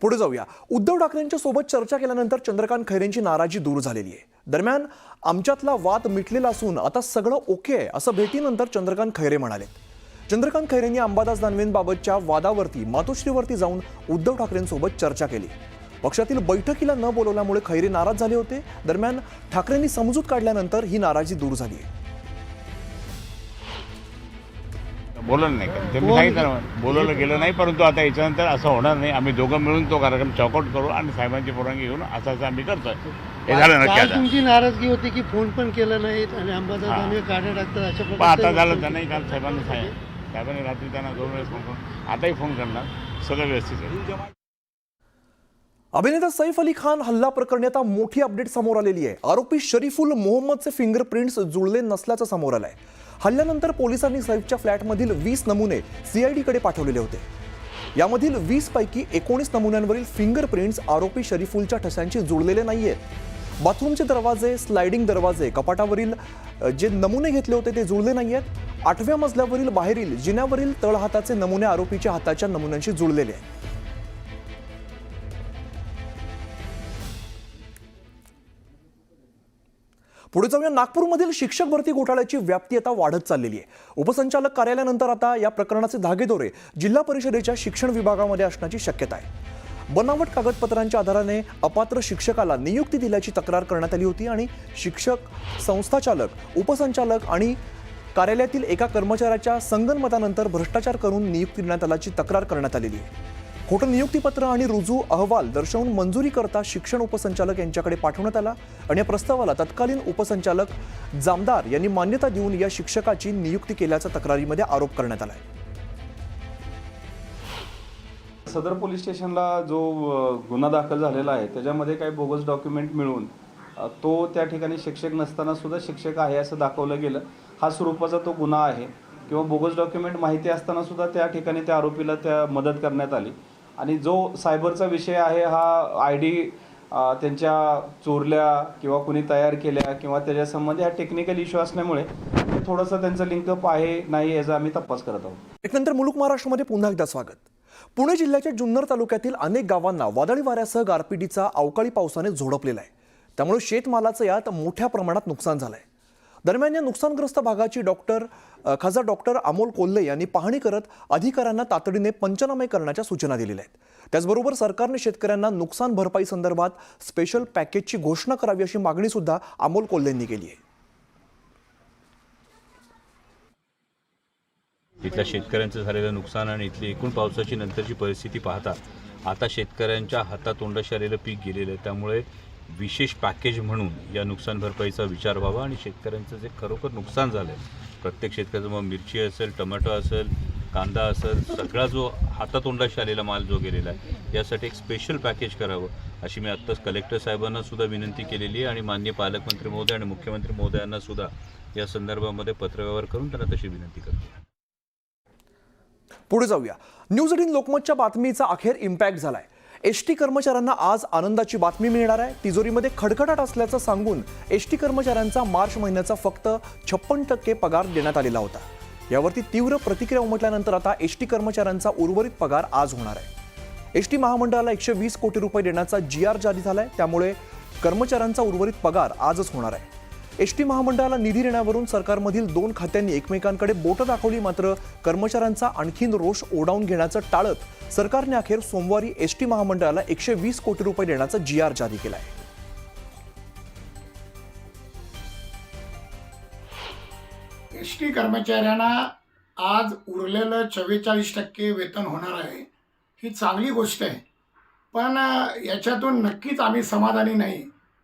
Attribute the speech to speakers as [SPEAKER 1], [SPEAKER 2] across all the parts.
[SPEAKER 1] पुढे जाऊया। उद्धव ठाकरेंच्या सोबत चर्चा केल्यानंतर चंद्रकांत खैरेंची नाराजी दूर झालेली आहे। दरम्यान आमच्यातला वाद मिटलेला असून आता सगळं ओके आहे असं भेटीनंतर चंद्रकांत खैरे म्हणाले। चंद्रकांत खैरेंनी अंबादास दानवेंबाबतच्या वादावरती मातोश्रीवरती जाऊन उद्धव ठाकरेंसोबत चर्चा केली। पक्षातील बैठकीला न बोलवल्यामुळे खैरे नाराज झाले होते। दरम्यान ठाकरेंनी समजूत काढल्यानंतर ही नाराजी दूर झाली आहे।
[SPEAKER 2] बोललं नाही का मी सांगितलं बोलवलं गेलं नाही, परंतु आता याच्यानंतर असं होणार नाही। आम्ही दोघं मिळून तो कार्यक्रम चॉकआउट करू आणि साहेबांची परवानगी घेऊन असं आम्ही करतोय। हे झालं नक्की। आता
[SPEAKER 3] तुमची नाराजगी होती की फोन पण केला नाहीत आणि अंबादास दानवे काढे टाकतात अशा
[SPEAKER 2] पण
[SPEAKER 3] प्रकारे
[SPEAKER 2] आता झालं त्यांनाही काल साहेबांनी रात्री त्यांना 2 वेळेस फोन करून आताही फोन करणार, सगळं व्यवस्थित आहे।
[SPEAKER 1] अभिनेता सैफ अली खान हल्ला प्रकरणी आता मोठी अपडेट समोर आलेली आहे। आरोपी शरीफुल मोहम्मदचे फिंगरप्रिंट्स जुळले नसल्याचं समोर आलंय। हल्ल्यानंतर पोलिसांनी सैफच्या फ्लॅटमधील 20 नमुने सीआयडीकडे पाठवलेले होते। यामधील 20 पैकी 19 नमुन्यांवरील फिंगरप्रिंट्स आरोपी शरीफुलच्या ठशांशी जुळलेले नाहीयेत। बाथरूमचे दरवाजे, स्लायडिंग दरवाजे, कपाटावरील जे नमुने घेतले होते ते जुळले नाहीयेत। 8व्या मजल्यावरील बाहेरील जिन्यावरील तळहाताचे नमुने आरोपीच्या हाताच्या नमुन्यांशी जुळलेले आहेत। पुढे जाऊया। नागपूरमधील शिक्षक भरती घोटाळ्याची व्याप्ती आता वाढत चाललेली आहे। उपसंचालक कार्यालयानंतर आता या प्रकरणाचे धागेदोरे जिल्हा परिषदेच्या शिक्षण विभागामध्ये असण्याची शक्यता आहे। बनावट कागदपत्रांच्या आधाराने अपात्र शिक्षकाला नियुक्ती दिल्याची तक्रार करण्यात आली होती आणि शिक्षक, संस्थाचालक, उपसंचालक आणि कार्यालयातील एका कर्मचाऱ्याच्या संगनमतानंतर भ्रष्टाचार करून नियुक्ती देण्यात आल्याची तक्रार करण्यात आलेली आहे। खोटं नियुक्तीपत्र आणि रुजू अहवाल दर्शवून मंजुरी करता शिक्षण उपसंचालक यांच्याकडे पाठवण्यात आला आणि या प्रस्तावाला तत्कालीन उपसंचालक जामदार यांनी मान्यता देऊन या शिक्षकाची नियुक्ती केल्याचा तक्रारीमध्ये आरोप करण्यात आला आहे।
[SPEAKER 4] सदर पोलीस स्टेशनला जो गुन्हा दाखल झालेला आहे त्याच्यामध्ये काही बोगस डॉक्युमेंट मिळून तो त्या ठिकाणी शिक्षक नसताना सुद्धा शिक्षक आहे असं दाखवलं गेलं। हा स्वरूपाचा तो गुन्हा आहे किंवा बोगस डॉक्युमेंट माहिती असताना सुद्धा त्या ठिकाणी त्या आरोपीला त्या मदत करण्यात आली। आणि जो सायबरचा विषय आहे हा आयडी त्यांच्या चोरल्या किंवा कुणी तयार केल्या किंवा त्याच्यासंबंधी हा टेक्निकल इश्यू असल्यामुळे थोडंसं त्यांचं लिंकअप आहे नाही याचा आम्ही तपास करत आहोत।
[SPEAKER 1] एक नंतर मुलुक महाराष्ट्रामध्ये पुन्हा एकदा स्वागत। पुणे जिल्ह्याच्या जुन्नर तालुक्यातील अनेक गावांना वादळी वाऱ्यासह गारपिटीचा अवकाळी पावसाने झोडपलेला आहे। त्यामुळे शेतमालाचं यात मोठ्या प्रमाणात नुकसान झालंय। दरम्यान या नुकसानग्रस्त भागाची खासदार डॉक्टर अमोल कोल्हे यांनी पाहणी करत अधिकाऱ्यांना तातडीने पंचनामे करण्याच्या सूचना दिलेल्या आहेत। त्याचबरोबर सरकारने शेतकऱ्यांना नुकसान भरपाई संदर्भात स्पेशल पॅकेजची घोषणा करावी अशी मागणी सुद्धा अमोल कोल्हेंनी केली आहे।
[SPEAKER 5] इथल्या शेतकऱ्यांचं झालेलं नुकसान आणि इथली एकूण पावसाची नंतरची परिस्थिती पाहता आता शेतकऱ्यांच्या हातातोंडाशी आलेलं पीक गेलेलं आहे। त्यामुळे विशेष पॅकेज म्हणून या नुकसान भरपाईचा विचार व्हावा आणि शेतकऱ्यांचं जे खरोखर नुकसान झालं आहे, प्रत्येक शेतकऱ्याचं मग मिरची असेल, टोमॅटो असेल, कांदा असेल, सगळा जो हातातोंडाशी आलेला माल जो गेलेला आहे यासाठी एक स्पेशल पॅकेज करावं अशी मी आत्ताच कलेक्टर साहेबांना सुद्धा विनंती केलेली आहे आणि माननीय पालकमंत्री महोदय आणि मुख्यमंत्री महोदयांना सुद्धा या संदर्भामध्ये पत्रव्यवहार करून त्यांना तशी विनंती करतो।
[SPEAKER 1] पुढे जाऊया। न्यूज 18 लोकमतच्या बातमीचा अखेर इम्पॅक्ट झालाय। एसटी कर्मचाऱ्यांना आज आनंदाची बातमी मिळणार आहे। तिजोरीमध्ये खडखडाट असल्याचं सांगून एसटी कर्मचाऱ्यांचा मार्च महिन्याचा फक्त 56% पगार देण्यात आलेला होता। यावरती तीव्र प्रतिक्रिया उमटल्यानंतर आता एसटी कर्मचाऱ्यांचा उर्वरित पगार आज होणार आहे। एसटी महामंडळाला 120 कोटी रुपये देण्याचा GR जारी झालाय। त्यामुळे कर्मचाऱ्यांचा उर्वरित पगार आजच होणार आहे। एसटी महामंडळाला निधी देण्यावरून सरकारमधील 2 खात्यांनी एकमेकांकडे बोटं दाखवली, मात्र कर्मचाऱ्यांचा आणखीन रोष ओढावून घेण्याचं टाळत सरकारने अखेर सोमवारी एसटी महामंडळाला 120 कोटी रुपये देण्याचा GR जारी केला आहे।
[SPEAKER 6] एसटी कर्मचाऱ्यांना आज उरलेलं 44% वेतन होणार आहे। ही चांगली गोष्ट आहे, पण याच्यातून नक्कीच आम्ही समाधानी नाही।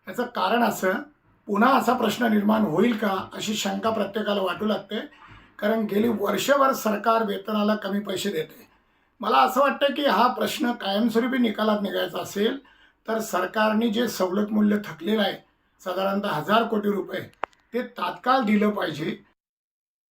[SPEAKER 6] याचं कारण असं पुन्हा असा प्रश्न निर्माण होईल का अशी शंका प्रत्येकाला वाटू लागते, कारण गेली वर्षभर सरकार वेतनाला कमी पैसे देते। मला असं वाटतं की हा प्रश्न कायमस्वरूपी निकालात निघायचा असेल तर सरकारने जे सवलत मूल्य थकलेलं आहे साधारणतः 1000 कोटी रुपये ते तात्काळ दिलं पाहिजे।